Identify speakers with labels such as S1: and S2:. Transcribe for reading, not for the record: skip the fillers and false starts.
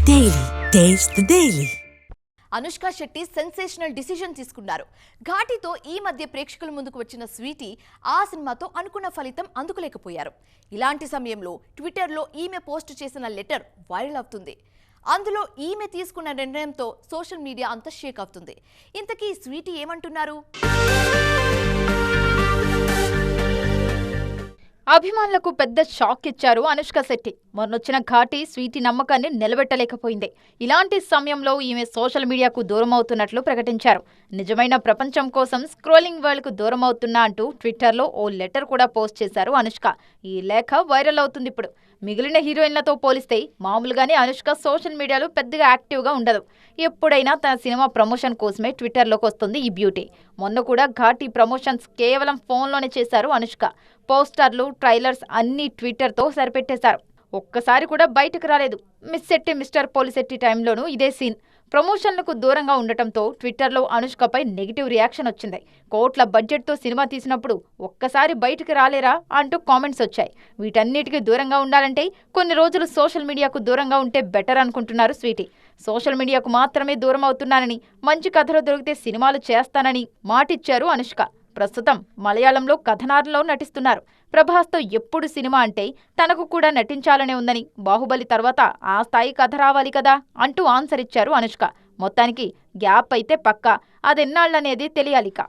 S1: Daily. Taste the Daily.
S2: Anushka Shetty sensational decision తీసుకున్నారు. ఘాటితో ఈ మధ్య ప్రేక్షకుల ముందుకు వచ్చిన స్వీటీ ఆ సినిమాతో అనుకున్న ఫలితం అందుకోలేకపోయారు. ఇలాంటి సమయంలో ట్విట్టర్లో ఈమె పోస్ట్ చేసిన లెటర్ వైరల్ అవుతుంది. అందులో ఈమె తీసుకున్న నిర్ణయంతో సోషల్ మీడియా అంతా షేక్ అవుతుంది. ఇంతకీ స్వీటీ ఏమంటున్నారు?
S3: అభిమానులకు పెద్ద షాక్ ఇచ్చారు అనుష్క శెట్టి. మొన్నొచ్చిన ఘాటి స్వీటీ నమ్మకాన్ని నిలబెట్టలేకపోయింది. ఇలాంటి సమయంలో ఈమె సోషల్ మీడియాకు దూరం అవుతున్నట్లు ప్రకటించారు. నిజమైన ప్రపంచం కోసం స్క్రోలింగ్ వరల్డ్ కు దూరం అవుతున్నా అంటూ ట్విట్టర్లో ఓ లెటర్ కూడా పోస్ట్ చేశారు అనుష్క. ఈ లేఖ వైరల్ అవుతుంది ఇప్పుడు. మిగిలిన హీరోయిన్లతో పోలిస్తే మామూలుగానే అనుష్క సోషల్ మీడియాలో పెద్దగా యాక్టివ్గా ఉండదు. ఎప్పుడైనా తన సినిమా ప్రమోషన్ కోసమే ట్విట్టర్లోకి వస్తుంది ఈ బ్యూటీ. మొన్న కూడా ఘాటి ప్రమోషన్స్ కేవలం ఫోన్లోనే చేశారు అనుష్క. పోస్టర్లు, ట్రైలర్స్ అన్నీ ట్విట్టర్తో సరిపెట్టేశారు. ఒక్కసారి కూడా బయటకు రాలేదు. మిస్ శెట్టి మిస్టర్ పోలిశెట్టి టైంలోనూ ఇదే సీన్. ప్రమోషన్లకు దూరంగా ఉండటంతో ట్విట్టర్లో అనుష్కపై నెగిటివ్ రియాక్షన్ వచ్చింది. కోట్ల బడ్జెట్తో సినిమా తీసినప్పుడు ఒక్కసారి బయటకు రాలేరా అంటూ కామెంట్స్ వచ్చాయి. వీటన్నిటికీ దూరంగా ఉండాలంటే కొన్ని రోజులు సోషల్ మీడియాకు దూరంగా ఉంటే బెటర్ అనుకుంటున్నారు స్వీటీ. సోషల్ మీడియాకు మాత్రమే దూరం అవుతున్నానని, మంచి కథలు దొరికితే సినిమాలు చేస్తానని మాటిచ్చారు అనుష్క. ప్రస్తుతం మలయాళంలో కథనారంలో నటిస్తున్నారు. ప్రభాస్తో ఎప్పుడు సినిమా అంటే తనకు కూడా నటించాలనే ఉందని, బాహుబలి తర్వాత ఆ స్థాయి కథ రావాలి కదా అంటూ ఆన్సర్ ఇచ్చారు అనుష్క. మొత్తానికి గ్యాప్ అయితే పక్కా, అదెన్నాళ్ళనేది తెలియాలిక.